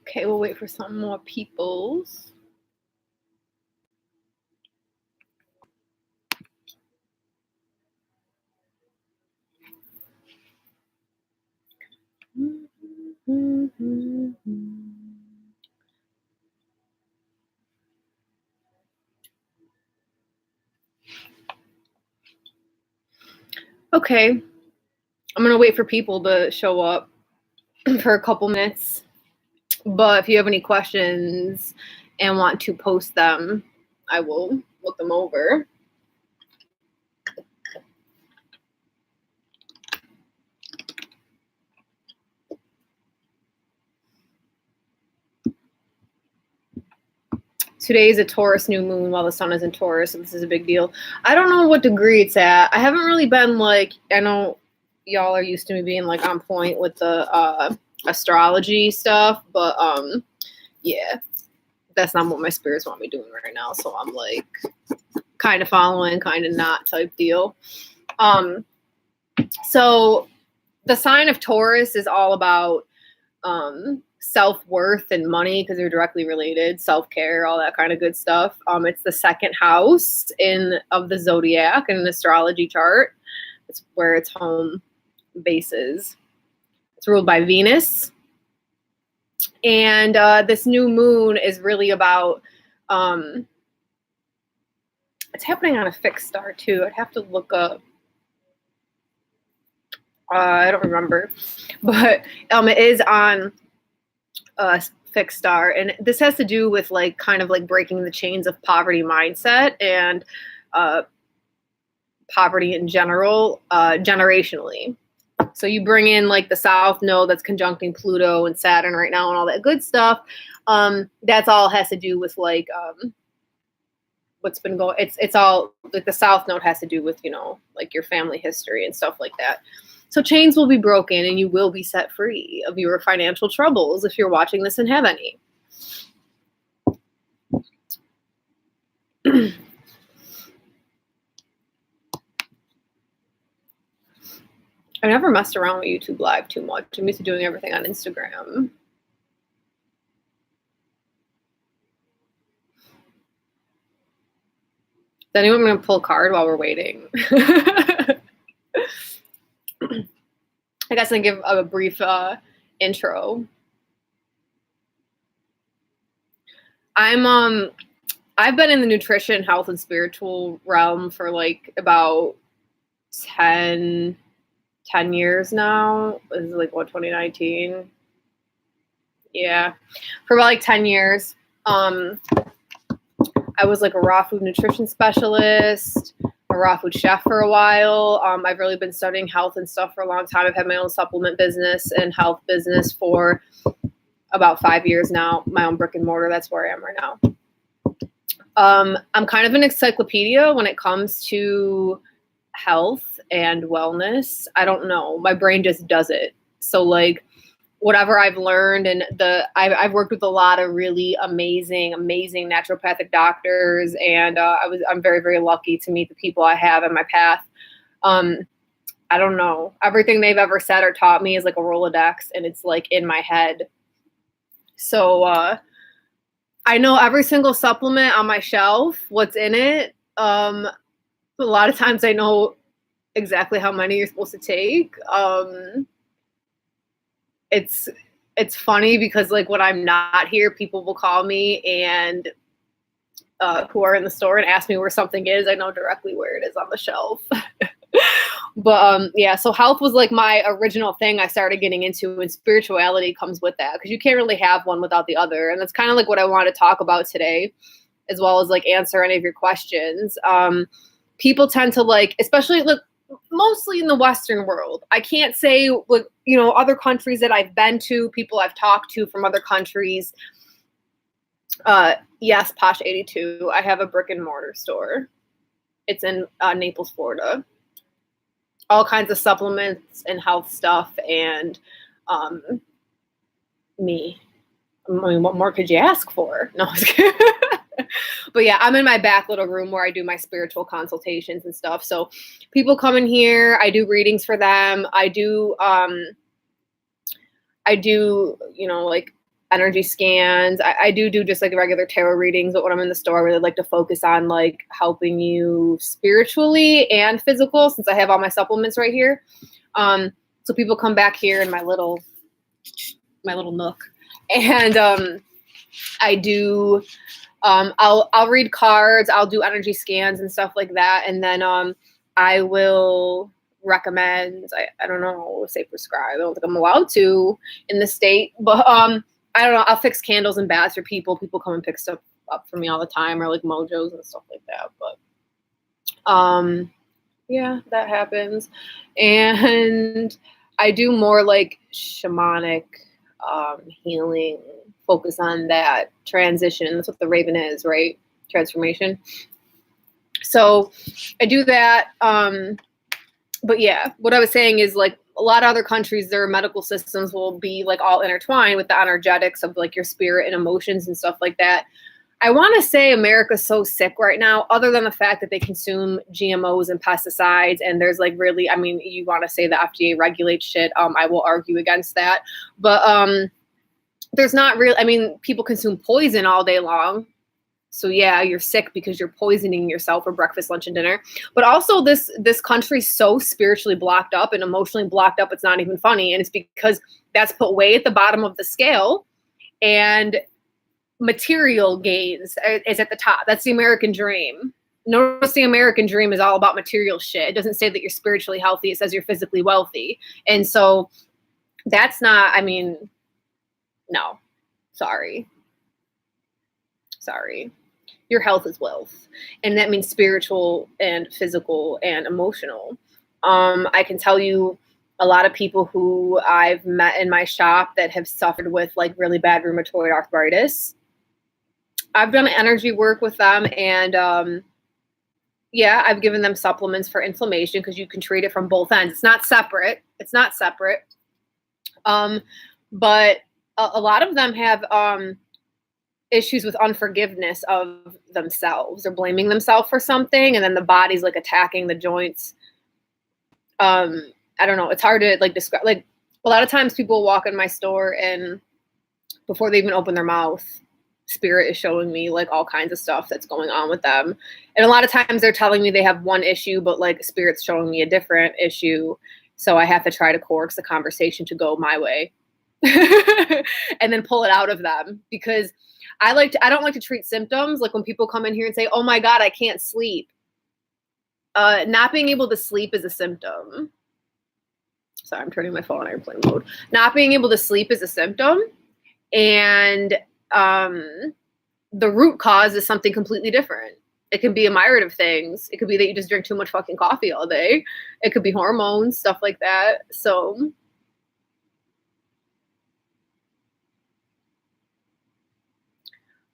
Okay, we'll wait for some more peoples. Okay, I'm gonna wait for people to show up for a couple minutes. But if you have any questions and want to post them, I will look them over. Today is a Taurus new moon while the sun is in Taurus, so this is a big deal. I don't know what degree it's at. I haven't really been like, I know y'all are used to me being like on point with the astrology stuff, but yeah, that's not what my spirits want me doing right now. So I'm like kind of following, kind of not type deal. So the sign of Taurus is all about self-worth and money because they're directly related, self-care, all that kind of good stuff. It's the second house of the zodiac in an astrology chart. It's where its home base is. It's ruled by Venus. And this new moon is really about, it's happening on a fixed star too. I'd have to look up. I don't remember, but it is on a fixed star, and this has to do with like kind of like breaking the chains of poverty mindset and poverty in general, generationally. So you bring in like the South Node that's conjuncting Pluto and Saturn right now and all that good stuff. That's all has to do with like what's been going. It's all like the South Node has to do with, you know, like your family history and stuff like that. So chains will be broken and you will be set free of your financial troubles if you're watching this and have any. I've never messed around with YouTube Live too much. I'm used to doing everything on Instagram. Is anyone going to pull a card while we're waiting? I guess I'll give a brief intro. I've been in the nutrition, health, and spiritual realm for like about 10 years now. This is like what, 2019? Yeah, for about like 10 years. I was like a raw food nutrition specialist, a raw food chef for a while. I've really been studying health and stuff for a long time. I've had my own supplement business and health business for about 5 years now. My own brick and mortar. That's where I am right now. I'm kind of an encyclopedia when it comes to health and wellness. I don't know. My brain just does it. So like whatever I've learned, and I've worked with a lot of really amazing naturopathic doctors, and I'm very, very lucky to meet the people I have in my path. I don't know. Everything they've ever said or taught me is like a Rolodex, and it's like in my head. So I know every single supplement on my shelf, what's in it. A lot of times I know exactly how many you're supposed to take. It's funny because like when I'm not here, people will call me and who are in the store and ask me where something is. I know directly where it is on the shelf. But yeah, so health was like my original thing I started getting into, and spirituality comes with that because you can't really have one without the other. And that's kind of like what I want to talk about today, as well as like answer any of your questions. People tend to like, especially like mostly in the Western world. I can't say like, you know, other countries that I've been to, people I've talked to from other countries. Yes, Posh 82. I have a brick and mortar store. It's in Naples, Florida. All kinds of supplements and health stuff, and me. I mean, what more could you ask for? No, I was kidding. But yeah, I'm in my back little room where I do my spiritual consultations and stuff. So people come in here, I do readings for them. I do, like energy scans. I do just like regular tarot readings, but when I'm in the store, I really like to focus on like helping you spiritually and physical, since I have all my supplements right here. So people come back here in my little nook, and I do. I'll read cards. I'll do energy scans and stuff like that, and then I will recommend. I don't know, say prescribe. I don't think I'm allowed to in the state, but I don't know. I'll fix candles and baths for people. People come and pick stuff up for me all the time, or like mojos and stuff like that. But yeah, that happens, and I do more like shamanic healing, focus on that transition. That's what the Raven is, right? Transformation. So I do that. But yeah, what I was saying is like a lot of other countries, their medical systems will be like all intertwined with the energetics of like your spirit and emotions and stuff like that. I want to say America's so sick right now, other than the fact that they consume GMOs and pesticides. And there's like really, I mean, you want to say the FDA regulates shit. I will argue against that. But there's not really, I mean, people consume poison all day long. So yeah, you're sick because you're poisoning yourself for breakfast, lunch, and dinner. But also this country's so spiritually blocked up and emotionally blocked up, it's not even funny. And it's because that's put way at the bottom of the scale. And material gains is at the top. That's the American dream. Notice the American dream is all about material shit. It doesn't say that you're spiritually healthy. It says you're physically wealthy. And so that's not, I mean, no, sorry. Your health is wealth. And that means spiritual and physical and emotional. I can tell you a lot of people who I've met in my shop that have suffered with like really bad rheumatoid arthritis. I've done energy work with them, and yeah, I've given them supplements for inflammation because you can treat it from both ends. It's not separate. But a lot of them have issues with unforgiveness of themselves or blaming themselves for something, and then the body's like attacking the joints. I don't know. It's hard to like describe. Like a lot of times people walk in my store and before they even open their mouth, spirit is showing me like all kinds of stuff that's going on with them. And a lot of times they're telling me they have one issue, but like spirit's showing me a different issue. So I have to try to coax the conversation to go my way and then pull it out of them, because I don't like to treat symptoms. Like when people come in here and say, oh my God, I can't sleep. Not being able to sleep is a symptom. Sorry, I'm turning my phone on airplane mode. Not being able to sleep is a symptom. And the root cause is something completely different. It can be a myriad of things. It could be that you just drink too much fucking coffee all day. It could be hormones, stuff like that. So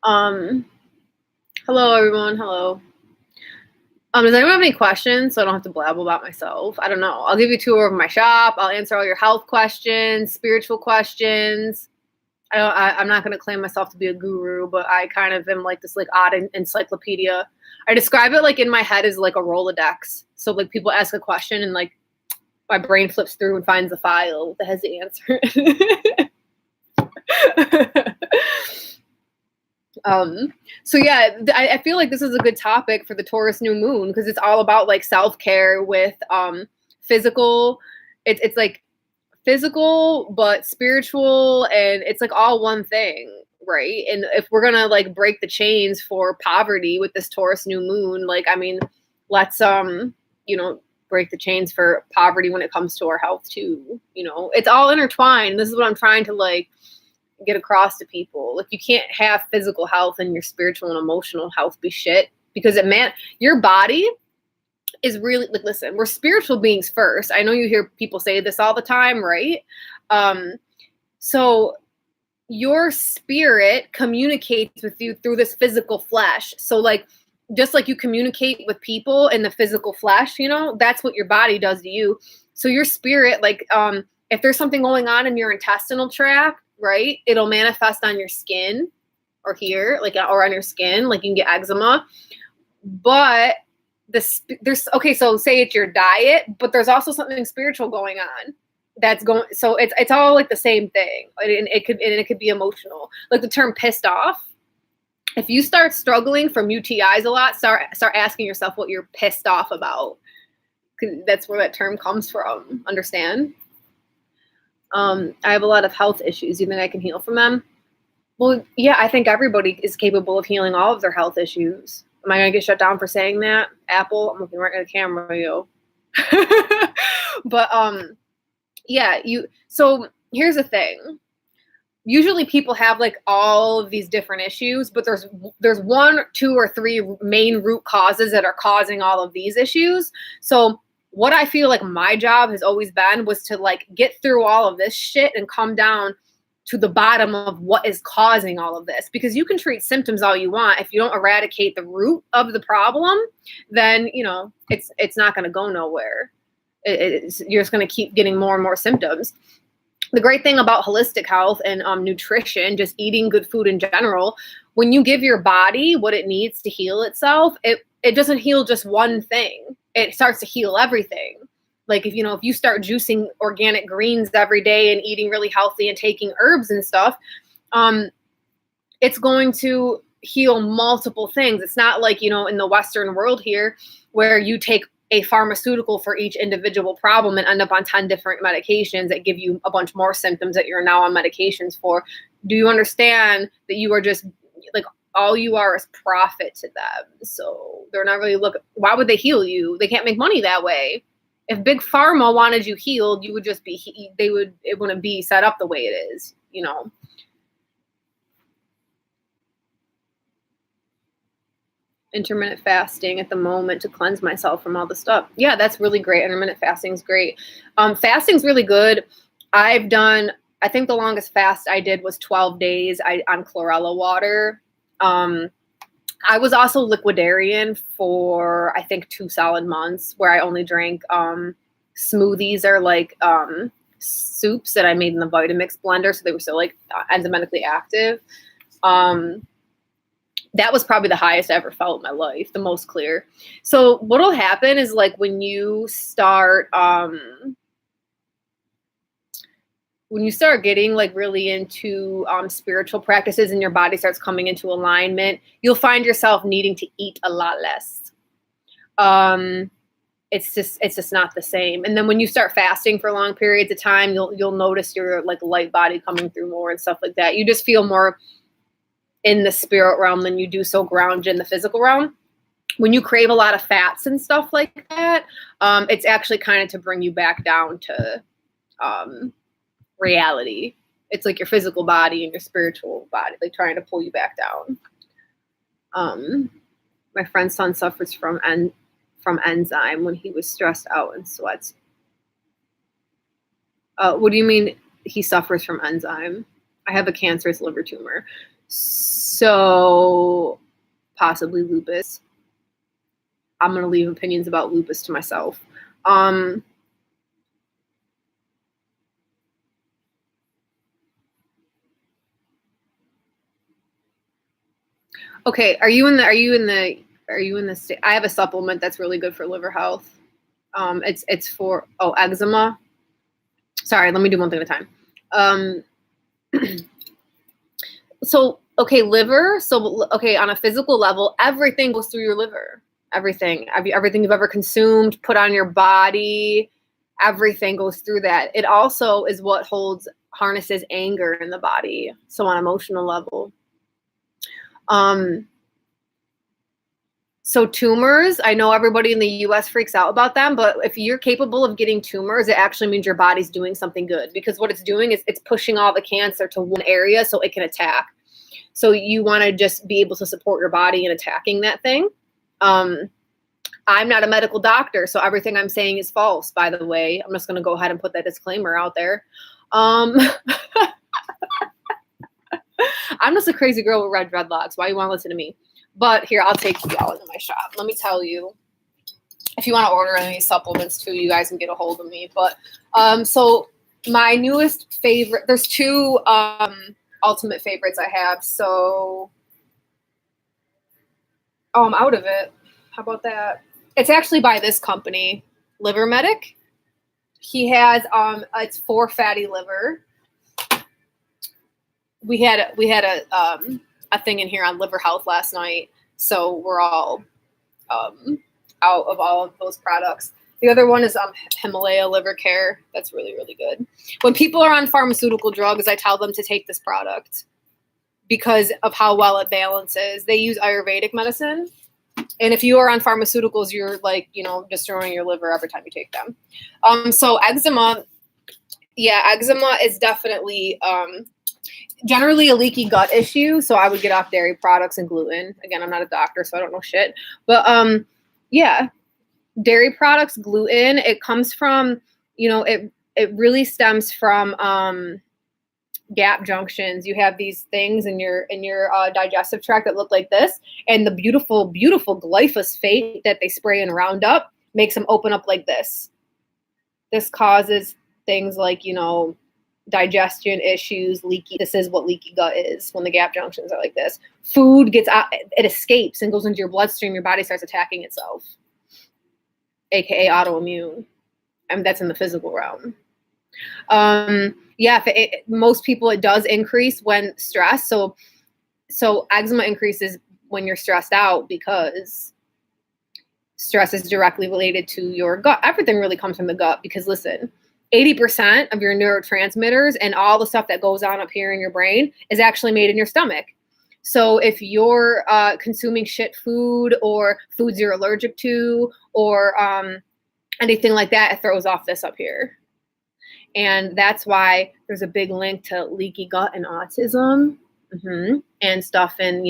hello everyone. Hello. Does anyone have any questions so I don't have to blabble about myself? I don't know. I'll give you a tour of my shop. I'll answer all your health questions, spiritual questions. I'm not going to claim myself to be a guru, but I kind of am like this like odd encyclopedia. I describe it like in my head as like a Rolodex. So like people ask a question and like my brain flips through and finds the file that has the answer. So yeah, I feel like this is a good topic for the Taurus new moon, because it's all about like self-care with physical. It's like physical but spiritual, and it's like all one thing, right? And if we're gonna like break the chains for poverty with this Taurus new moon, like I mean, let's break the chains for poverty when it comes to our health too. It's all intertwined. This is what I'm trying to like get across to people. Like you can't have physical health and your spiritual and emotional health be shit, because your body is really like, listen, we're spiritual beings first. I know you hear people say this all the time, right? So your spirit communicates with you through this physical flesh. So like, just like you communicate with people in the physical flesh, that's what your body does to you. So your spirit, like, if there's something going on in your intestinal tract, right, it'll manifest on your skin. or here, like, or on your skin, like you can get eczema. But there's okay, so say it's your diet, but there's also something spiritual going on that's going. So it's all like the same thing, and it could be emotional. Like the term pissed off. If you start struggling from UTIs a lot, start asking yourself what you're pissed off about. That's where that term comes from. Understand? I have a lot of health issues. You think I can heal from them? Well, yeah, I think everybody is capable of healing all of their health issues. Am I going to get shut down for saying that? Apple, I'm looking right at the camera, yo. But yeah, so here's the thing. Usually people have like all of these different issues, but there's 1, 2, or 3 main root causes that are causing all of these issues. So what I feel like my job has always been was to like get through all of this shit and come down to the bottom of what is causing all of this. Because you can treat symptoms all you want. If you don't eradicate the root of the problem, then, you know, it's not going to go nowhere. You're just going to keep getting more and more symptoms. The great thing about holistic health and nutrition, just eating good food in general, when you give your body what it needs to heal itself, it doesn't heal just one thing. It starts to heal everything. Like if you start juicing organic greens every day and eating really healthy and taking herbs and stuff, it's going to heal multiple things. It's not like, in the Western world here where you take a pharmaceutical for each individual problem and end up on 10 different medications that give you a bunch more symptoms that you're now on medications for. Do you understand that you are just like, all you are is profit to them? So they're not really why would they heal you? They can't make money that way. If Big Pharma wanted you healed, you would just it wouldn't be set up the way it is, Intermittent fasting at the moment to cleanse myself from all the stuff. Yeah, that's really great. Intermittent fasting is great. Fasting's really good. I think the longest fast I did was 12 days on chlorella water. I was also liquidarian for, I think, 2 solid months where I only drank smoothies or like soups that I made in the Vitamix blender. So they were still like enzymatically active. That was probably the highest I ever felt in my life, the most clear. So what'll happen is like when you start getting like really into spiritual practices and your body starts coming into alignment, you'll find yourself needing to eat a lot less. It's just not the same. And then when you start fasting for long periods of time, you'll notice your like light body coming through more and stuff like that. You just feel more in the spirit realm than you do so grounded in the physical realm. When you crave a lot of fats and stuff like that, it's actually kind of to bring you back down to reality. It's like your physical body and your spiritual body, like trying to pull you back down. My friend's son suffers from enzyme when he was stressed out and sweats. What do you mean he suffers from enzyme? I have a cancerous liver tumor. So possibly lupus. I'm going to leave opinions about lupus to myself. Okay, are you in the state? I have a supplement that's really good for liver health. It's for eczema. Sorry, let me do one thing at a time. So, okay, liver. So, okay, on a physical level, everything goes through your liver. Everything you've ever consumed, put on your body, everything goes through that. It also is what harnesses anger in the body. So on an emotional level. So tumors, I know everybody in the US freaks out about them, but if you're capable of getting tumors, it actually means your body's doing something good, because what it's doing is it's pushing all the cancer to one area so it can attack. So you want to just be able to support your body in attacking that thing. I'm not a medical doctor, so everything I'm saying is false, by the way. I'm just going to go ahead and put that disclaimer out there. I'm just a crazy girl with red dreadlocks. Why you want to listen to me? But here, I'll take you all into my shop. Let me tell you, if you want to order any supplements too, you guys can get a hold of me. But so my newest favorite, there's two ultimate favorites I have. So, oh, I'm out of it. How about that? It's actually by this company, Liver Medic. He has it's for fatty liver. We had a thing in here on liver health last night, so we're all out of all of those products. The other one is Himalaya Liver Care. That's really, really good. When people are on pharmaceutical drugs, I tell them to take this product because of how well it balances. They use Ayurvedic medicine. And if you are on pharmaceuticals, you're like, destroying your liver every time you take them. So eczema is definitely generally a leaky gut issue. So I would get off dairy products and gluten. Again, I'm not a doctor, so I don't know shit. But dairy products, gluten, it comes from, it really stems from gap junctions. You have these things in your digestive tract that look like this, and the beautiful, beautiful glyphosate that they spray in Roundup makes them open up like this. This causes things like, digestion issues, leaky. This is what leaky gut is when the gap junctions are like this. Food gets out, it escapes and goes into your bloodstream. Your body starts attacking itself, aka autoimmune. I mean, that's in the physical realm. Most people, it does increase when stressed. So eczema increases when you're stressed out because stress is directly related to your gut. Everything really comes from the gut because listen, 80% of your neurotransmitters and all the stuff that goes on up here in your brain is actually made in your stomach. So if you're consuming shit food or foods you're allergic to or anything like that, it throws off this up here. And that's why there's a big link to leaky gut and autism and stuff. And,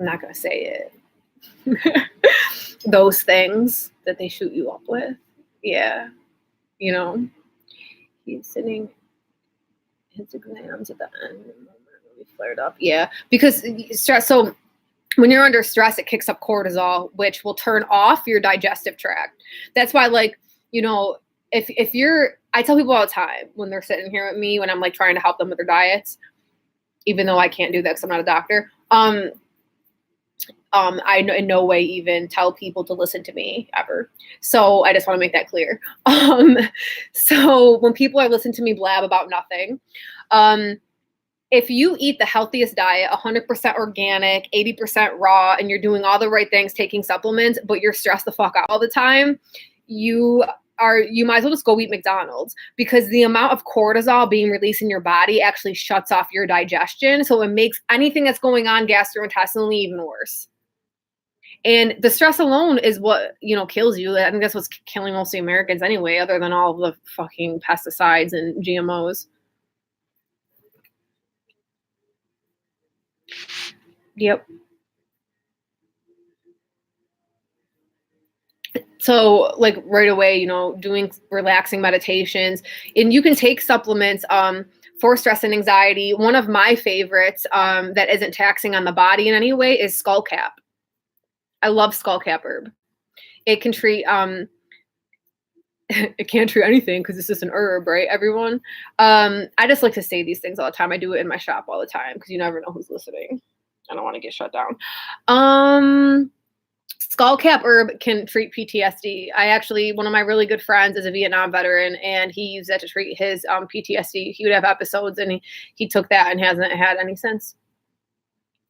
I'm not going to say it. Those things that they shoot you up with. Yeah. He's sitting his exams at the end. Really flared up. Yeah. Because stress. So when you're under stress, it kicks up cortisol, which will turn off your digestive tract. That's why, if you're, I tell people all the time when they're sitting here with me, when I'm trying to help them with their diets, even though I can't do that because I'm not a doctor, I in no way even tell people to listen to me ever. So I just want to make that clear. So when people are listening to me blab about nothing, if you eat the healthiest diet, 100% organic, 80% raw, and you're doing all the right things, taking supplements, but you're stressed the fuck out all the time, you might as well just go eat McDonald's because the amount of cortisol being released in your body actually shuts off your digestion. So it makes anything that's going on gastrointestinally even worse. And the stress alone is what, kills you. I think that's what's killing most of the Americans anyway, other than all of the fucking pesticides and GMOs. Yep. So right away, doing relaxing meditations, and you can take supplements for stress and anxiety. One of my favorites that isn't taxing on the body in any way is skullcap. I love skullcap herb. It can treat it can't treat anything because it's just an herb, right, everyone? I just like to say these things all the time. I do it in my shop all the time because you never know who's listening. I don't want to get shut down. Skullcap herb can treat PTSD. One of my really good friends is a Vietnam veteran, and he used that to treat his PTSD. He would have episodes, and he took that and hasn't had any since.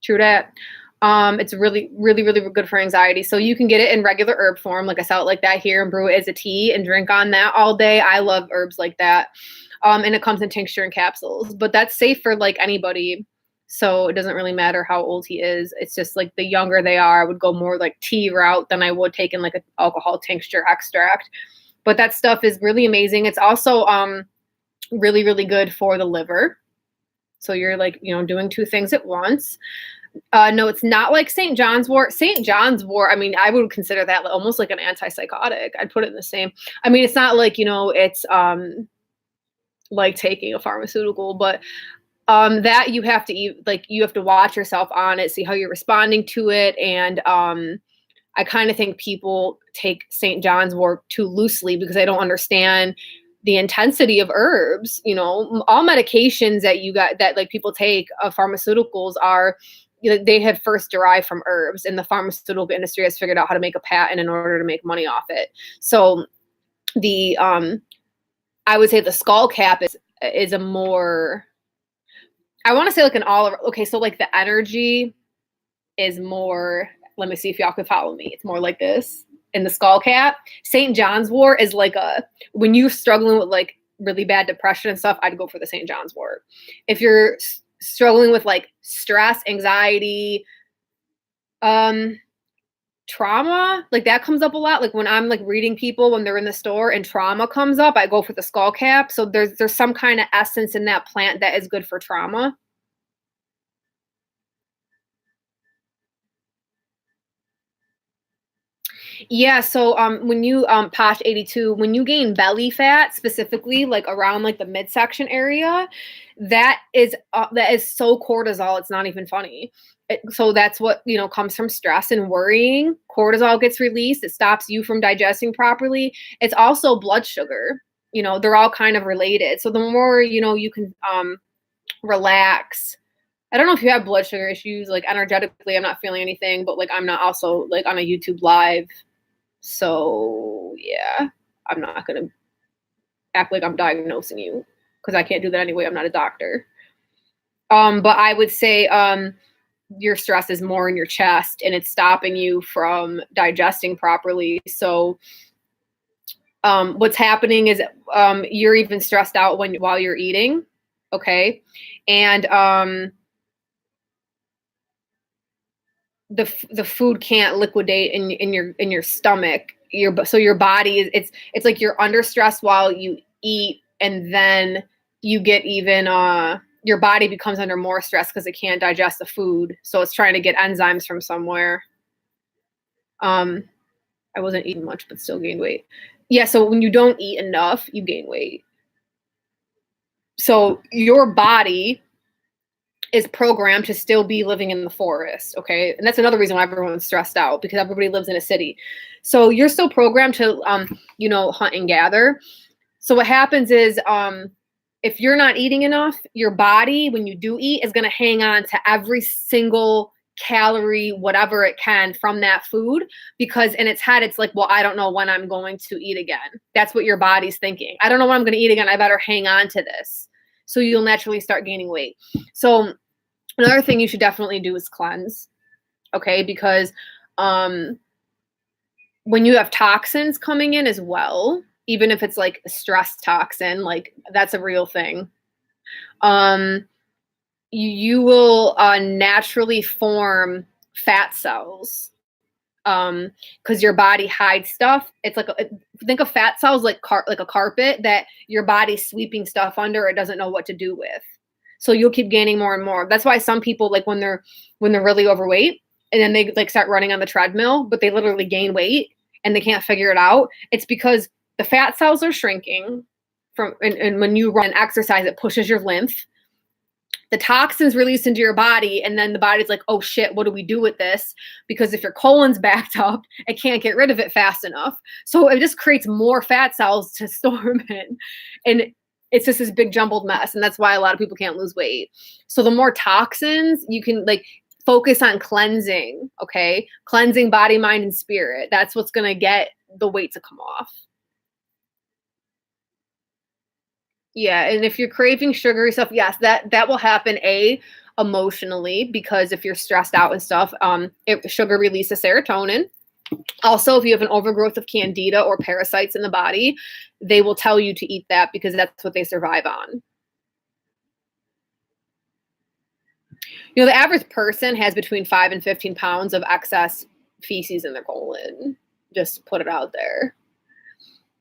True that. It's really, really, really good for anxiety. So you can get it in regular herb form. Like I sell it like that here and brew it as a tea and drink on that all day. I love herbs like that. And it comes in tincture and capsules, but that's safe for anybody. So it doesn't really matter how old he is. It's just the younger they are, I would go more tea route than I would take in an alcohol tincture extract. But that stuff is really amazing. It's also really, really good for the liver. So you're doing two things at once. No, it's not like St. John's wort. St. John's wort, I would consider that almost like an antipsychotic. I'd put it in the same. It's not it's like taking a pharmaceutical, but that you have to eat, you have to watch yourself on it, see how you're responding to it. And I kind of think people take St. John's wort too loosely because they don't understand the intensity of herbs. All medications that you got that like people take, pharmaceuticals are, they have first derived from herbs, and the pharmaceutical industry has figured out how to make a patent in order to make money off it. So the I would say the skull cap is a more, I want to say like an all over. Okay, so like the energy is more, let me see if y'all can follow me. It's more like this. In the skull cap, St. John's wort is like when you're struggling with like really bad depression and stuff, I'd go for the St. John's wort. If you're struggling with like stress, anxiety, trauma, like that comes up a lot. Like when I'm like reading people when they're in the store and trauma comes up, I go for the skull cap. So there's some kind of essence in that plant that is good for trauma. Yeah, so when you Posh 82, when you gain belly fat specifically, like around like the midsection area, that is so cortisol. It's not even funny. So that's what comes from stress and worrying. Cortisol gets released. It stops you from digesting properly. It's also blood sugar. They're all kind of related. So the more you can relax. I don't know if you have blood sugar issues. Like energetically, I'm not feeling anything, but like I'm not also like on a YouTube live. So yeah, I'm not going to act like I'm diagnosing you because I can't do that anyway. I'm not a doctor. But I would say your stress is more in your chest and it's stopping you from digesting properly. So what's happening is you're even stressed out while you're eating. Okay. And the food can't liquidate in your stomach. So your body is it's like you're under stress while you eat, and then you get even your body becomes under more stress because it can't digest the food. So it's trying to get enzymes from somewhere. I wasn't eating much, but still gained weight. Yeah, so when you don't eat enough, you gain weight. So your body is programmed to still be living in the forest, okay? And that's another reason why everyone's stressed out, because everybody lives in a city. So you're still programmed to, hunt and gather. So what happens is if you're not eating enough, your body, when you do eat, is going to hang on to every single calorie, whatever it can from that food, because in its head, it's like, well, I don't know when I'm going to eat again. That's what your body's thinking. I don't know when I'm going to eat again. I better hang on to this. So you'll naturally start gaining weight. So another thing you should definitely do is cleanse, okay? Because when you have toxins coming in as well, even if it's like a stress toxin, like that's a real thing, you will naturally form fat cells because your body hides stuff. It's like think of fat cells like a carpet that your body's sweeping stuff under. It doesn't know what to do with. So you'll keep gaining more and more. That's why some people, like when they're really overweight and then they like start running on the treadmill, but they literally gain weight and they can't figure it out. It's because the fat cells are shrinking and when you run exercise, it pushes your lymph. The toxins released into your body, and then the body's like, oh shit, what do we do with this? Because if your colon's backed up, it can't get rid of it fast enough. So it just creates more fat cells to store them in. And it's just this big jumbled mess. And that's why a lot of people can't lose weight. So the more toxins you can like focus on cleansing, okay? Cleansing body, mind, and spirit. That's what's going to get the weight to come off. Yeah, and if you're craving sugary stuff, yes, that will happen emotionally, because if you're stressed out and stuff, sugar releases serotonin. Also, if you have an overgrowth of candida or parasites in the body, they will tell you to eat that because that's what they survive on. The average person has between 5 and 15 pounds of excess feces in their colon. Just put it out there.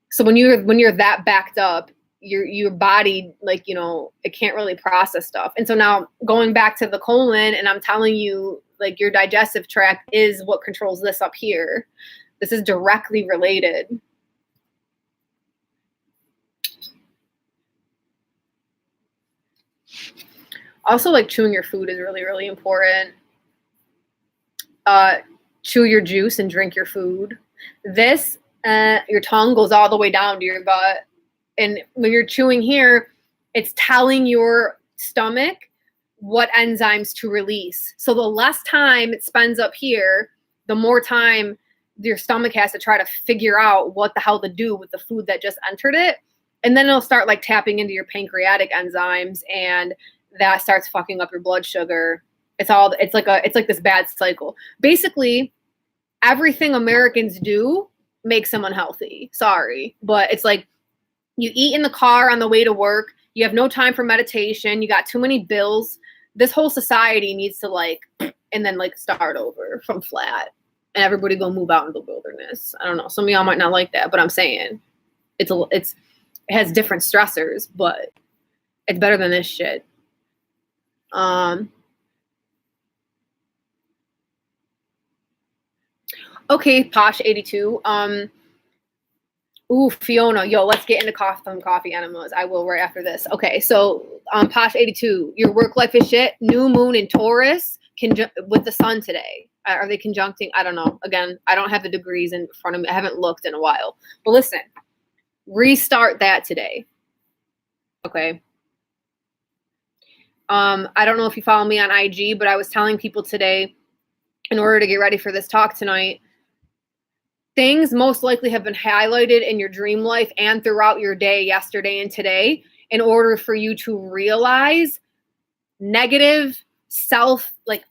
So when you're that backed up, your body, like, it can't really process stuff. And so now going back to the colon, and I'm telling you, like, your digestive tract is what controls this up here. This is directly related. Also, like, chewing your food is really, really important. Chew your juice and drink your food. Your tongue goes all the way down to your gut. and when you're chewing here, it's telling your stomach what enzymes to release. So the less time it spends up here, the more time your stomach has to try to figure out what the hell to do with the food that just entered it. And then it'll start like tapping into your pancreatic enzymes, and that starts fucking up your blood sugar. It's like this bad cycle. Basically, everything Americans do makes them unhealthy. Sorry. But it's like you eat in the car on the way to work. You have no time for meditation. You got too many bills. This whole society needs to and then start over from flat, and everybody go move out into the wilderness. I don't know. Some of y'all might not like that, but I'm saying it has different stressors, but it's better than this shit. Okay, Posh 82. Ooh, Fiona, yo, let's get into coffee enemas. I will right after this. Okay, so Posh 82, your work life is shit. New moon in Taurus with the sun today. Are they conjuncting? I don't know. Again, I don't have the degrees in front of me. I haven't looked in a while. But listen, restart that today. Okay. I don't know if you follow me on IG, but I was telling people today, in order to get ready for this talk tonight, things most likely have been highlighted in your dream life and throughout your day, yesterday and today, in order for you to realize negative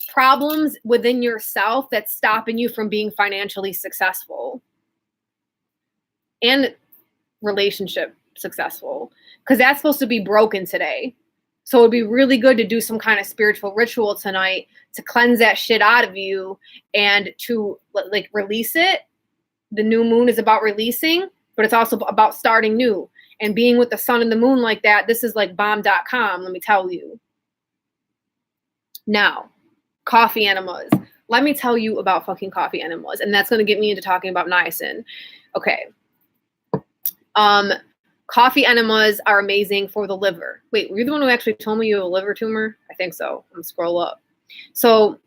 problems within yourself that's stopping you from being financially successful and relationship successful, because that's supposed to be broken today. So it'd be really good to do some kind of spiritual ritual tonight to cleanse that shit out of you and to release it. The new moon is about releasing, but it's also about starting new. And being with the sun and the moon like that, this is like bomb.com, let me tell you. Now, coffee enemas. Let me tell you about fucking coffee enemas. And that's going to get me into talking about niacin. Okay. Coffee enemas are amazing for the liver. Wait, were you the one who actually told me you have a liver tumor? I think so. I'm going to scroll up. So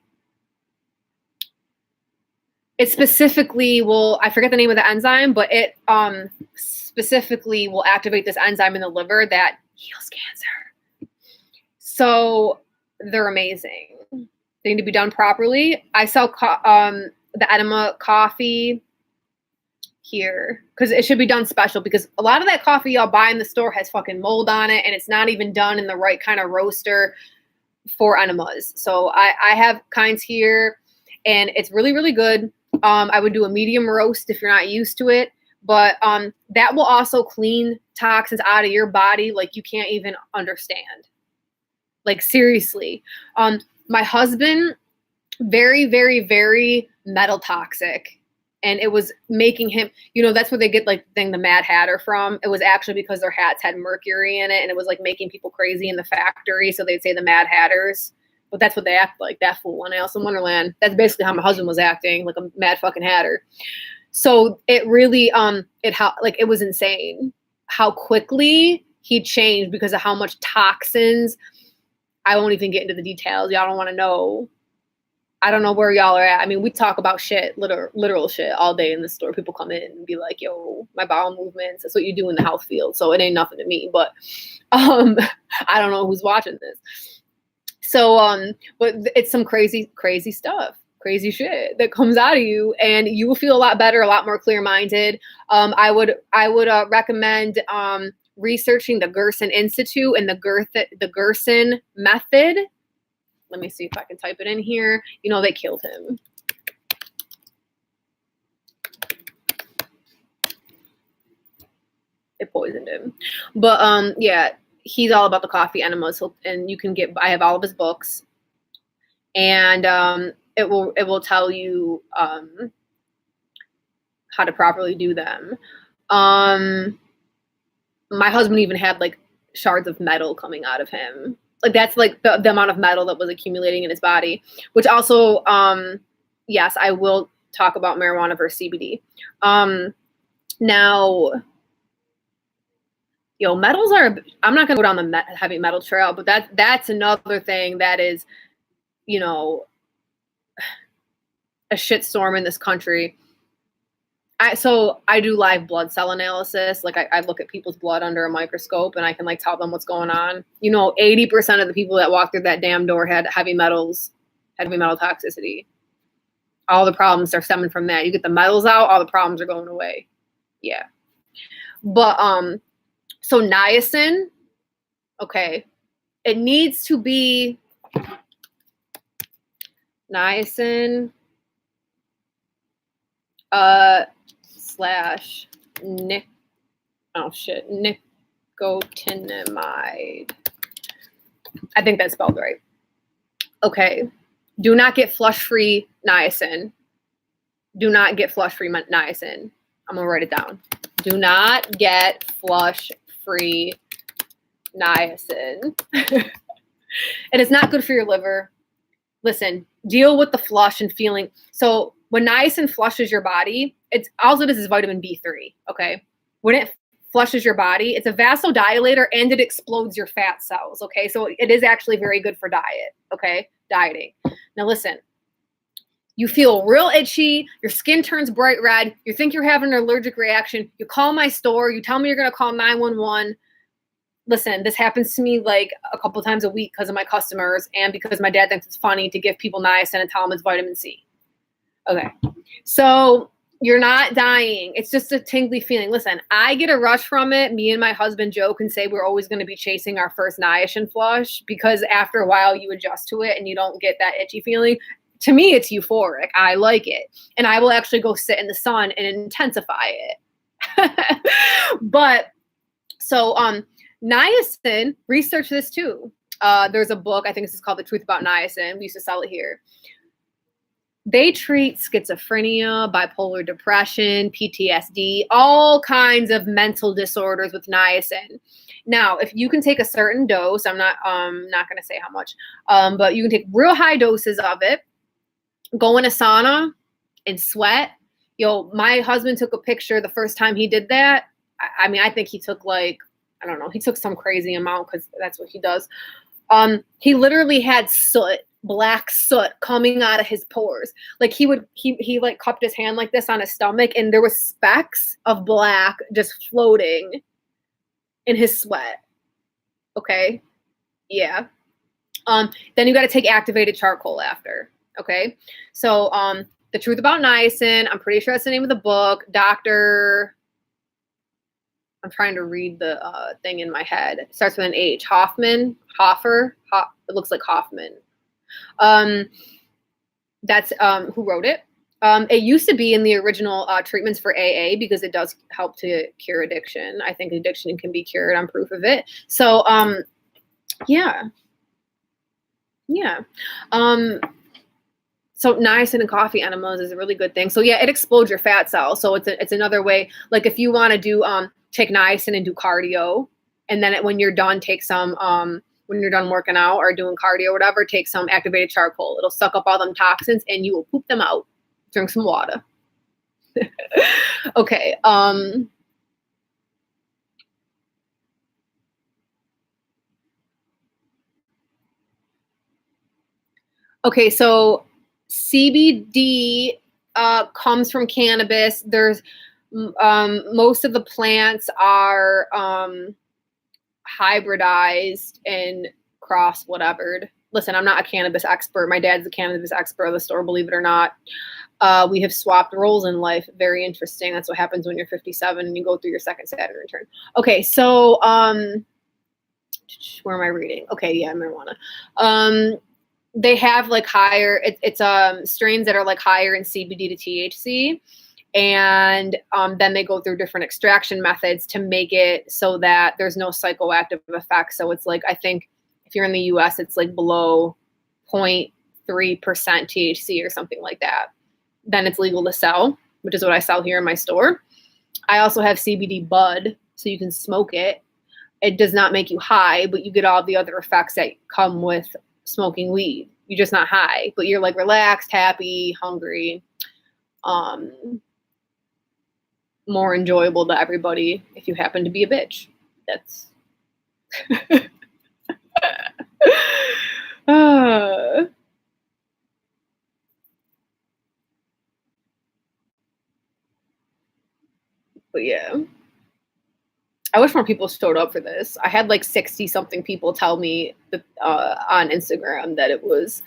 it specifically will, I forget the name of the enzyme, but it specifically will activate this enzyme in the liver that heals cancer. So they're amazing. They need to be done properly. I sell the enema coffee here because it should be done special, because a lot of that coffee y'all buy in the store has fucking mold on it, and it's not even done in the right kind of roaster for enemas. So I have kinds here, and it's really, really good. I would do a medium roast if you're not used to it, but that will also clean toxins out of your body like you can't even understand. Like, seriously. My husband, very, very, very metal toxic. And it was making him, that's where they get the Mad Hatter from. It was actually because their hats had mercury in it, and it was making people crazy in the factory. So they'd say the Mad Hatters, but that's what they act like, that fool on Alice in Wonderland. That's basically how my husband was acting, like a mad fucking hatter. So it really, it was insane how quickly he changed because of how much toxins. I won't even get into the details. Y'all don't want to know. I don't know where y'all are at. I mean, we talk about shit, literal shit all day in the store. People come in and be like, yo, my bowel movements. That's what you do in the health field. So it ain't nothing to me, but I don't know who's watching this. So, but it's some crazy, crazy stuff, crazy shit that comes out of you, and you will feel a lot better, a lot more clear-minded. I would recommend researching the Gerson Institute and the Gerson method. Let me see if I can type it in here. They killed him. They poisoned him. But yeah, he's all about the coffee enemas, and I have all of his books, and it will tell you how to properly do them. My husband even had shards of metal coming out of him. That's the amount of metal that was accumulating in his body, which also, yes, I will talk about marijuana versus CBD. Now, metals I'm not going to go down the heavy metal trail, but that's another thing that is, a shitstorm in this country. I do live blood cell analysis. Like I look at people's blood under a microscope and I can like tell them what's going on. 80% of the people that walked through that damn door had heavy metal toxicity. All the problems are stemming from that. You get the metals out, all the problems are going away. Yeah. But so niacin, okay, it needs to be niacin slash nicotinamide. I think that's spelled right. Okay. Do not get flush-free niacin. Do not get flush-free niacin. I'm going to write it down. Do not get flush-free niacin. And it's not good for your liver. Listen, deal with the flush and feeling. So when niacin flushes your body, it's also this is vitamin B3, okay? When it flushes your body, it's a vasodilator and it explodes your fat cells, okay? So it is actually very good for diet, okay? Dieting. Now listen, you feel real itchy, your skin turns bright red, you think you're having an allergic reaction, you call my store, you tell me you're going to call 911. Listen, this happens to me like a couple times a week because of my customers and because my dad thinks it's funny to give people niacin and tell them it's vitamin C. Okay, so you're not dying. It's just a tingly feeling. Listen, I get a rush from it. Me and my husband joke and say we're always going to be chasing our first niacin flush because after a while you adjust to it and you don't get that itchy feeling. To me, it's euphoric. I like it. And I will actually go sit in the sun and intensify it. But so niacin, research this too. There's a book, I think this is called The Truth About Niacin. We used to sell it here. They treat schizophrenia, bipolar depression, PTSD, all kinds of mental disorders with niacin. Now, if you can take a certain dose, I'm not going to say how much, but you can take real high doses of it, go in a sauna and sweat. My husband took a picture the first time he did that. I think he took he took some crazy amount because that's what he does. He literally had soot, black soot coming out of his pores. Like he like cupped his hand like this on his stomach and there was specks of black just floating in his sweat. Okay. Yeah. Then you got to take activated charcoal after. Okay. So, The Truth About Niacin, I'm pretty sure that's the name of the book. I'm trying to read the thing in my head. It starts with an H. It looks like Hoffman. That's who wrote it. It used to be in the original treatments for AA because it does help to cure addiction. I think addiction can be cured. I'm proof of it. So, yeah. So niacin and coffee enemas is a really good thing. So yeah, it explodes your fat cells. So it's another way. Like if you want to do take niacin and do cardio, and then when you're done, take some when you're done working out or doing cardio or whatever, take some activated charcoal. It'll suck up all them toxins and you will poop them out. Drink some water. Okay. Okay, so CBD comes from cannabis. There's most of the plants are hybridized and cross whatevered. Listen, I'm not a cannabis expert. My dad's a cannabis expert of the store, believe it or not. We have swapped roles in life. Very interesting. That's what happens when you're 57 and you go through your second Saturn return. Okay, so where am I reading? Okay, yeah, marijuana. They have like higher, it's strains that are like higher in CBD to THC. And then they go through different extraction methods to make it so that there's no psychoactive effects. So it's like, I think if you're in the US, it's like below 0.3% THC or something like that. Then it's legal to sell, which is what I sell here in my store. I also have CBD bud, so you can smoke it. It does not make you high, but you get all the other effects that come with smoking weed. You're just not high, but you're like relaxed, happy, hungry. More enjoyable to everybody if you happen to be a bitch. That's But yeah. I wish more people showed up for this. I had like 60 something people tell me that, on Instagram that it was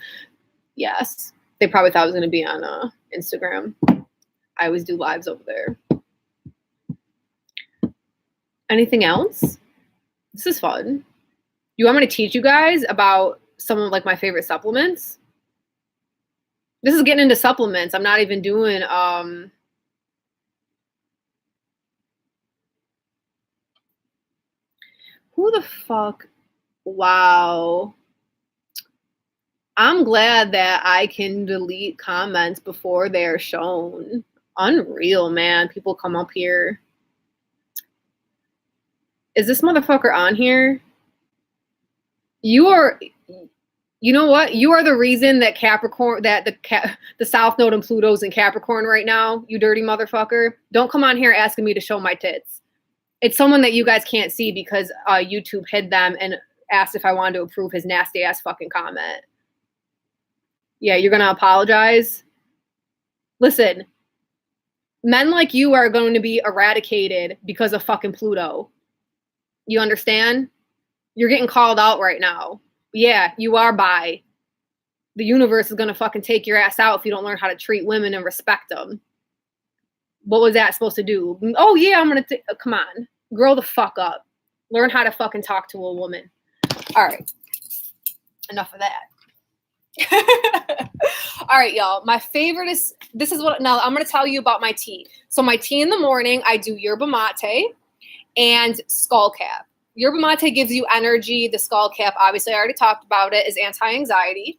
yes. They probably thought I was going to be on Instagram. I always do lives over there. Anything else? This is fun. You want me to teach you guys about some of like my favorite supplements? This is getting into supplements. I'm not even doing who the fuck? Wow. I'm glad that I can delete comments before they're shown. Unreal, man. People come up here. Is this motherfucker on here? You know what? You are the reason that Capricorn, that the South Node and Pluto's in Capricorn right now, you dirty motherfucker. Don't come on here asking me to show my tits. It's someone that you guys can't see because YouTube hid them and asked if I wanted to approve his nasty ass fucking comment. Yeah, you're gonna apologize? Listen, men like you are going to be eradicated because of fucking Pluto. You understand? You're getting called out right now. Yeah, you are bi. The universe is gonna fucking take your ass out if you don't learn how to treat women and respect them. What was that supposed to do? Oh yeah, I'm gonna come on, grow the fuck up. Learn how to fucking talk to a woman. All right, enough of that. All right, y'all. My favorite is now I'm gonna tell you about my tea. So my tea in the morning, I do yerba mate and skull cap. Yerba mate gives you energy. The skull cap, obviously, I already talked about it, is anti-anxiety.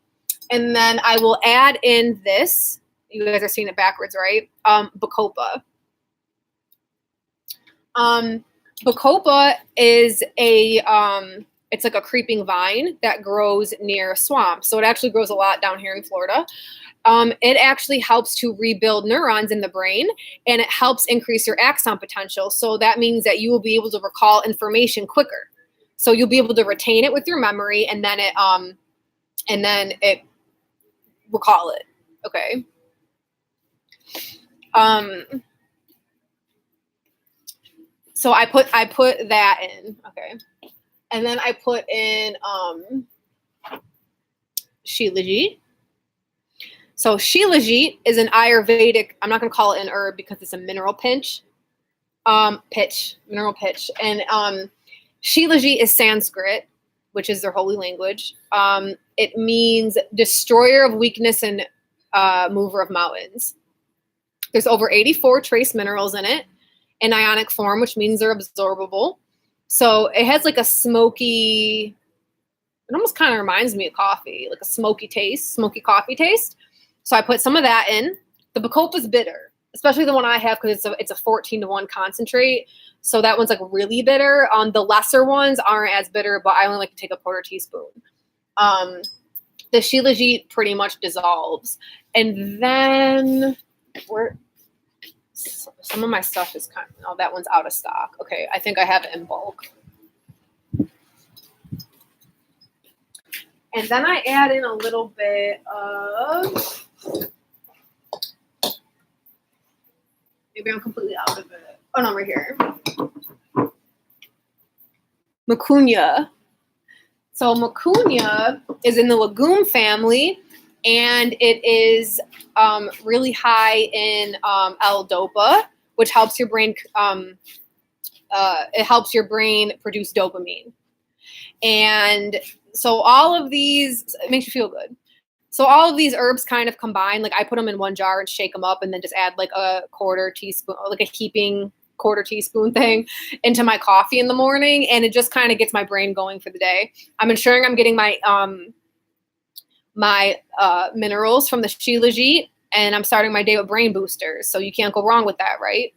And then I will add in this. You guys are seeing it backwards, right? Bacopa. Bacopa is it's like a creeping vine that grows near swamps. So it actually grows a lot down here in Florida. It actually helps to rebuild neurons in the brain, and it helps increase your axon potential. So that means that you will be able to recall information quicker. So you'll be able to retain it with your memory, and then it recall it. Okay. So I put that in. Okay. And then I put in Shilajit. So Shilajit is an Ayurvedic, I'm not going to call it an herb because it's a mineral mineral pitch. And Shilajit is Sanskrit, which is their holy language. It means destroyer of weakness and mover of mountains. There's over 84 trace minerals in it in ionic form, which means they're absorbable. So it has like a smoky, it almost kind of reminds me of coffee, like a smoky coffee taste. So I put some of that in. The Bacopa is bitter, especially the one I have because it's a 14-to-1 concentrate. So that one's like really bitter. The lesser ones aren't as bitter, but I only like to take a quarter teaspoon. The Shilajit pretty much dissolves. And then some of my stuff is that one's out of stock. Okay, I think I have it in bulk. And then I add in a little bit of, maybe I'm completely out of it. Oh no, right here. Mucunia. So Mucunia is in the legume family, and it is really high in L-Dopa, which helps your brain. It helps your brain produce dopamine, and so all of these, it makes you feel good. So all of these herbs kind of combine. Like I put them in one jar and shake them up, and then just add like a quarter teaspoon, like a heaping quarter teaspoon thing into my coffee in the morning, and it just kind of gets my brain going for the day. I'm ensuring I'm getting my minerals from the Shilajit, and I'm starting my day with brain boosters. So you can't go wrong with that, right?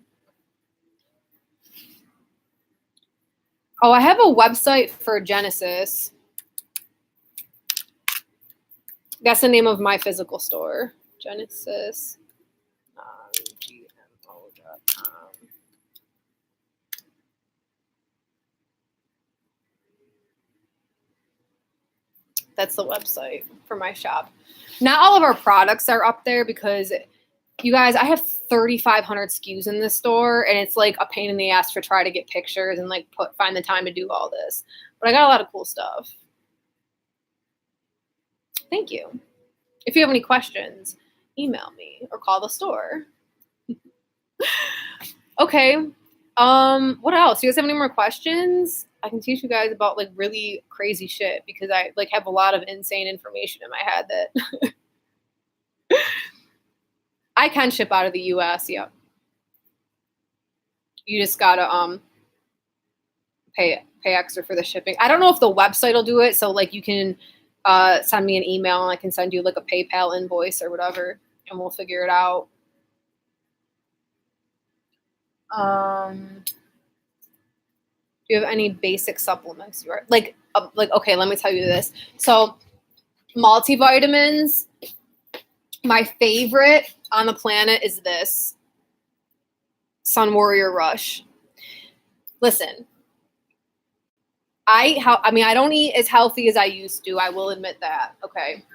Oh, I have a website for Genesis. That's the name of my physical store, Genesis. GMO.com. That's the website for my shop. Not all of our products are up there because You guys, I have 3,500 SKUs in this store, and it's like a pain in the ass to try to get pictures and like find the time to do all this. But I got a lot of cool stuff. Thank you. If you have any questions, email me or call the store. Okay. What else? You guys have any more questions? I can teach you guys about like really crazy shit because I like have a lot of insane information in my head that I can ship out of the US. Yep. You just gotta pay extra for the shipping. I don't know if the website will do it, so like you can send me an email and I can send you like a PayPal invoice or whatever, and we'll figure it out. Do you have any basic supplements? Like okay, let me tell you this. So multivitamins, my favorite on the planet is this Sun Warrior Rush. Listen, I don't eat as healthy as I used to. I will admit that. Okay.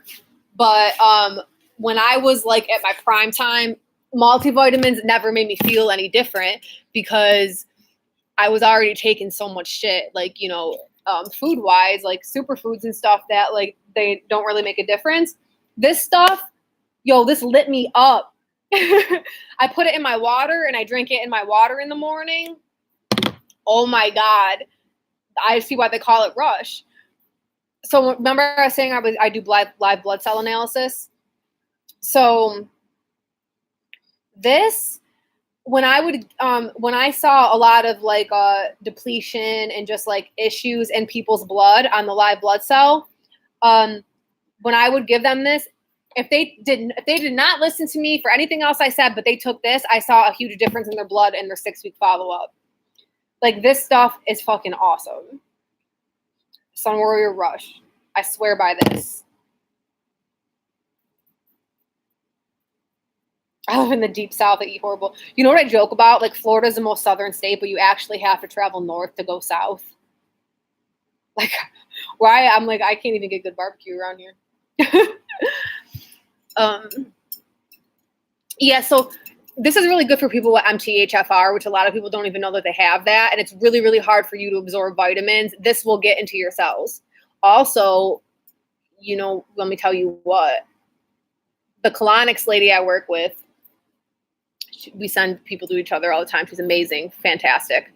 But when I was like at my prime time, multivitamins never made me feel any different because I was already taking so much shit, like, you know, food wise, like superfoods and stuff that like they don't really make a difference. This stuff, yo, this lit me up. I put it in my water and I drink it in my water in the morning. Oh my God. I see why they call it Rush. So remember I was saying I do live blood cell analysis. So this, when I saw a lot of like depletion and just like issues in people's blood on the live blood cell, when I would give them this, if they did not listen to me for anything else I said, but they took this, I saw a huge difference in their blood in their 6-week follow-up. Like, this stuff is fucking awesome. Sun Warrior Rush. I swear by this. I live in the deep south. I eat horrible. You know what I joke about? Like, Florida's the most southern state, but you actually have to travel north to go south. Like, where I'm like, I can't even get good barbecue around here. Yeah, so this is really good for people with MTHFR, which a lot of people don't even know that they have that. And it's really, really hard for you to absorb vitamins. This will get into your cells. Also, you know, let me tell you what. The colonics lady I work with, we send people to each other all the time. She's amazing, fantastic.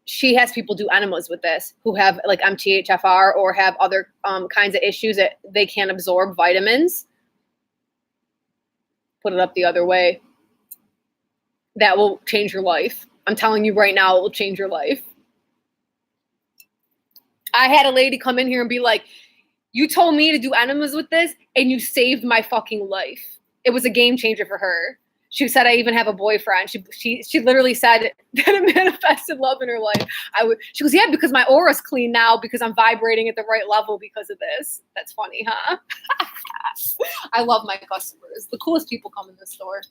She has people do enemas with this who have like MTHFR or have other kinds of issues that they can't absorb vitamins. Put it up the other way. That will change your life. I'm telling you right now, it will change your life. I had a lady come in here and be like, you told me to do enemas with this and you saved my fucking life. It was a game changer for her. She said, I even have a boyfriend. She literally said that it manifested love in her life. She goes, yeah, because my aura's clean now because I'm vibrating at the right level because of this. That's funny, huh? I love my customers. The coolest people come in this store.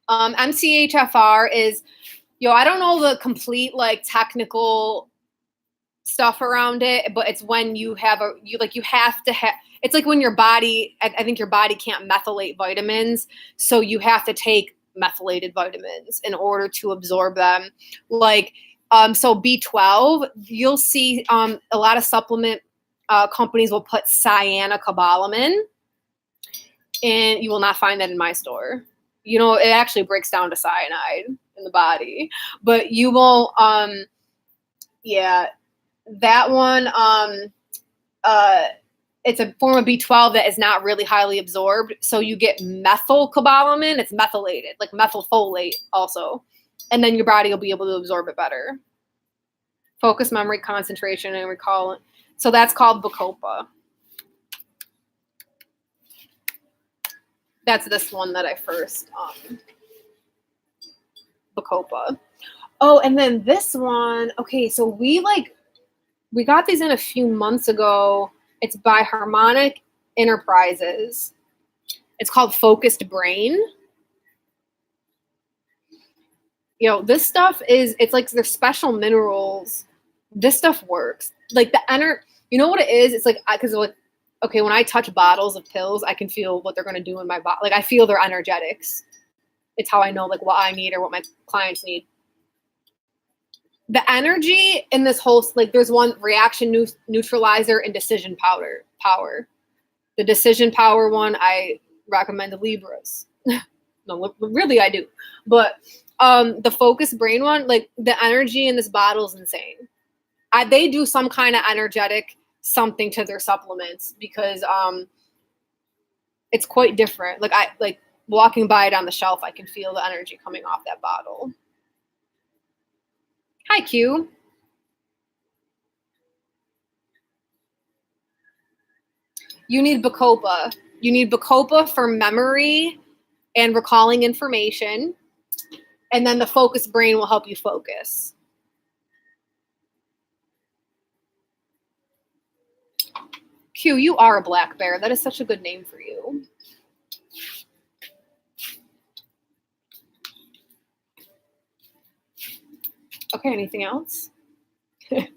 MTHFR is, I don't know the complete like technical stuff around it, but it's when you have it's like when your body, I think your body can't methylate vitamins. So you have to take methylated vitamins in order to absorb them. Like, so B12, you'll see a lot of supplement companies will put cyanocobalamin, and you will not find that in my store. You know, it actually breaks down to cyanide in the body, but you won't, that one, it's a form of B12 that is not really highly absorbed. So you get methylcobalamin, it's methylated, like methylfolate also. And then your body will be able to absorb it better. Focus, memory, concentration, and recall. So that's called Bacopa. That's this one that I first, Bacopa. Oh, and then this one, okay, so we got these in a few months ago. It's by Harmonic Enterprises. It's called Focused Brain. This stuff it's like they're special minerals. This stuff works. Like you know what it is? It's like, because like, okay, when I touch bottles of pills, I can feel what they're going to do in my body. Like I feel their energetics. It's how I know like what I need or what my clients need. The energy in this whole, like there's one reaction neutralizer and decision power. The decision power one, I recommend the Libras. No, really I do. But the focus brain one, like the energy in this bottle is insane. They do some kind of energetic something to their supplements because it's quite different. Like walking by it on the shelf, I can feel the energy coming off that bottle. Hi, Q. You need Bacopa. You need Bacopa for memory and recalling information. And then the focus brain will help you focus. Q, you are a black bear. That is such a good name for you. Okay, anything else? That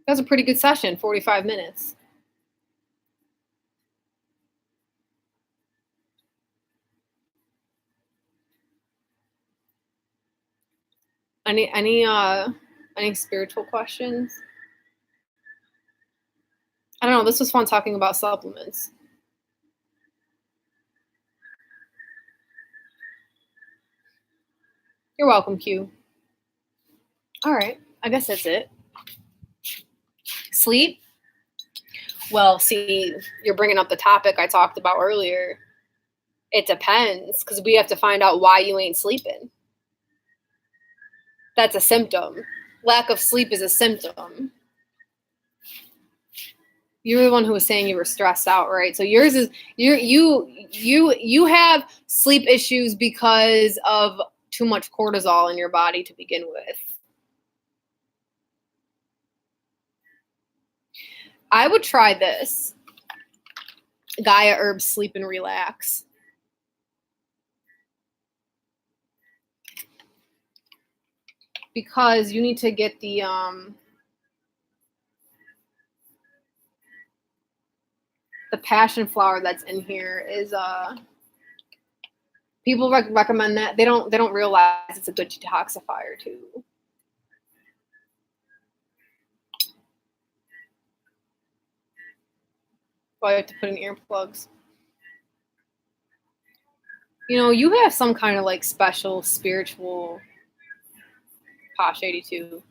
was a pretty good session, 45 minutes. Any spiritual questions? I don't know. This was fun talking about supplements. You're welcome, Q. All right. I guess that's it. Sleep? Well, see, you're bringing up the topic I talked about earlier. It depends, because we have to find out why you ain't sleeping. That's a symptom. Lack of sleep is a symptom. You were the one who was saying you were stressed out, right? So yours is you have sleep issues because of too much cortisol in your body to begin with. I would try this. Gaia Herbs Sleep and Relax. Because you need to get the passion flower that's in here is people recommend that. They don't realize it's a good detoxifier too. Oh, I have to put in earplugs. You have some kind of like special spiritual Posh 82.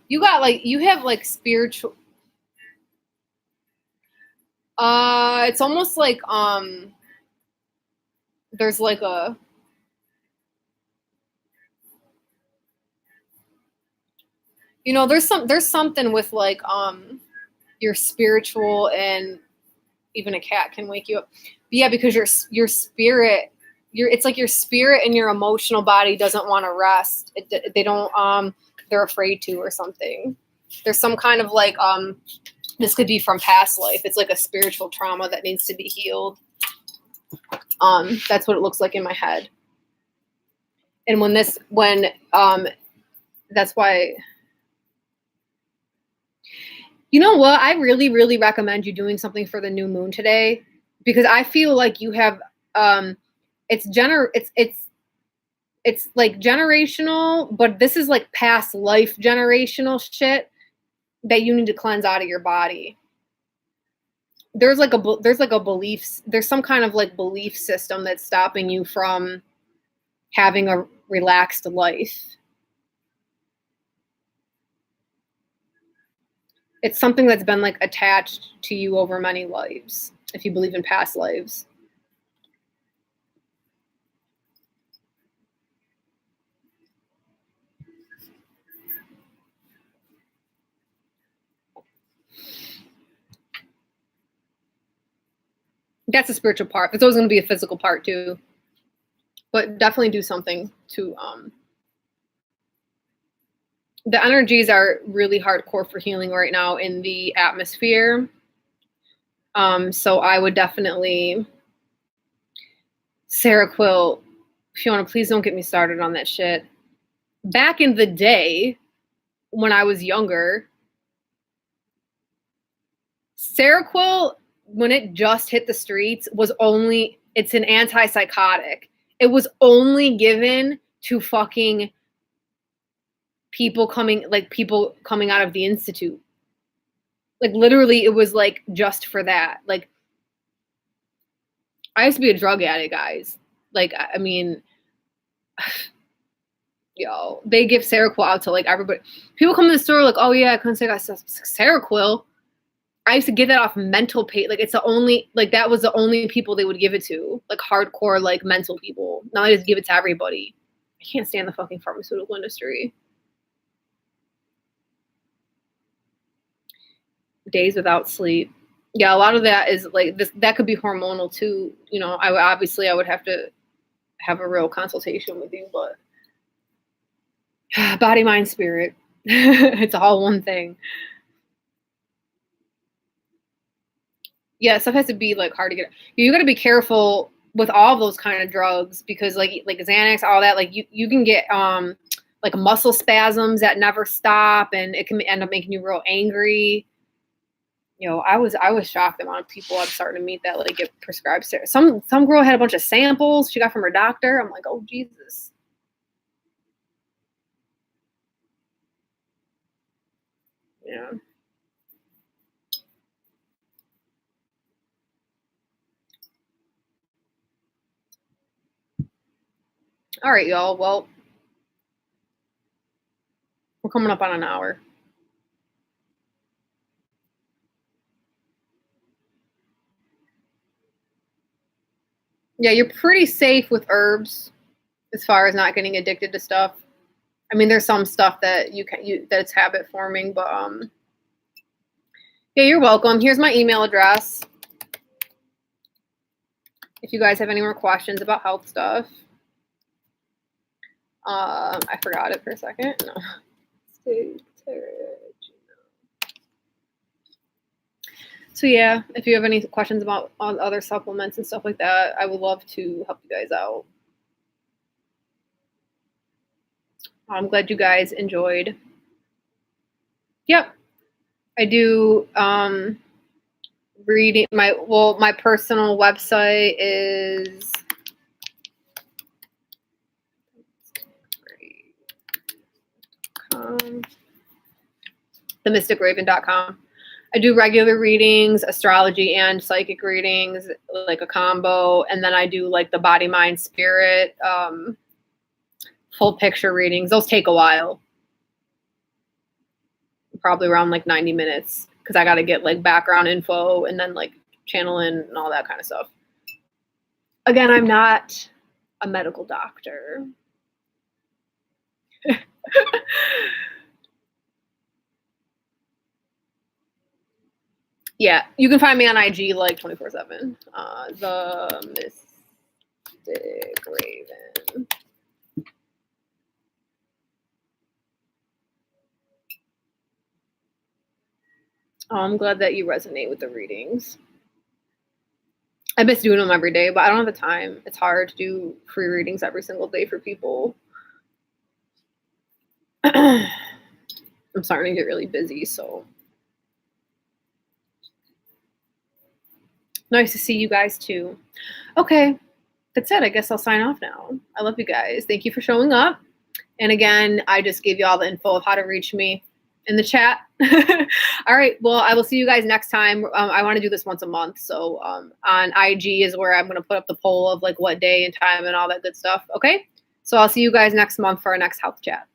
You have like spiritual. It's almost like there's like a. There's something with like your spiritual, and even a cat can wake you up. But yeah, because your spirit, it's like your spirit and your emotional body doesn't want to rest. They don't they're afraid to or something. There's some kind of like this could be from past life. It's like a spiritual trauma that needs to be healed. That's what it looks like in my head. And that's why. You know what? I really, really recommend you doing something for the new moon today, because I feel like you have it's like generational, but this is like past life generational shit that you need to cleanse out of your body. There's some kind of like belief system that's stopping you from having a relaxed life. It's something that's been like attached to you over many lives, if you believe in past lives. That's a spiritual part. There's always going to be a physical part too. But definitely do something to the energies are really hardcore for healing right now in the atmosphere. So I would definitely, Seroquel, Fiona, please don't get me started on that shit. Back in the day, when I was younger, Seroquel, when it just hit the streets, it's an antipsychotic. It was only given to fucking people coming out of the institute. Like, literally, it was like just for that. Like, I used to be a drug addict, guys. Like, I mean, yo, they give Seroquel out to like everybody. People come to the store like, oh yeah, I couldn't say I got Seroquel. I used to get that off mental pain. Like, it's the only, like, that was the only people they would give it to, like hardcore, like mental people. Now they just give it to everybody. I can't stand the fucking pharmaceutical industry. Days without sleep. Yeah, a lot of that is like this. That could be hormonal too. You know, I would have to have a real consultation with you, but body, mind, spirit. It's all one thing. Yeah, stuff has to be like hard to get. You got to be careful with all those kind of drugs because like Xanax, all that, like you can get like muscle spasms that never stop, and it can end up making you real angry. You know, I was shocked the amount of people I'm starting to meet that like get prescribed. Some girl had a bunch of samples she got from her doctor. I'm like, oh Jesus. Yeah. All right, y'all. Well, we're coming up on an hour. Yeah, you're pretty safe with herbs as far as not getting addicted to stuff. I mean, there's some stuff that that's habit forming, but yeah, you're welcome. Here's my email address. If you guys have any more questions about health stuff. I forgot it for a second. No. So yeah, if you have any questions about other supplements and stuff like that, I would love to help you guys out. I'm glad you guys enjoyed. Yep. I do reading my personal website is themysticraven.com. I do regular readings, astrology and psychic readings, like a combo, and then I do like the body, mind, spirit, full picture readings. Those take a while, probably around like 90 minutes, because I got to get like background info and then like channeling and all that kind of stuff. Again, I'm not a medical doctor. Yeah, you can find me on IG like 24/7. The Mystic Raven. Oh, I'm glad that you resonate with the readings. I miss doing them every day, but I don't have the time. It's hard to do free readings every single day for people. I'm starting to get really busy, so. Nice to see you guys too. Okay, that's it. I guess I'll sign off now. I love you guys. Thank you for showing up. And again, I just gave you all the info of how to reach me in the chat. All right. Well, I will see you guys next time. I want to do this once a month. So on IG is where I'm going to put up the poll of like what day and time and all that good stuff. Okay. So I'll see you guys next month for our next health chat.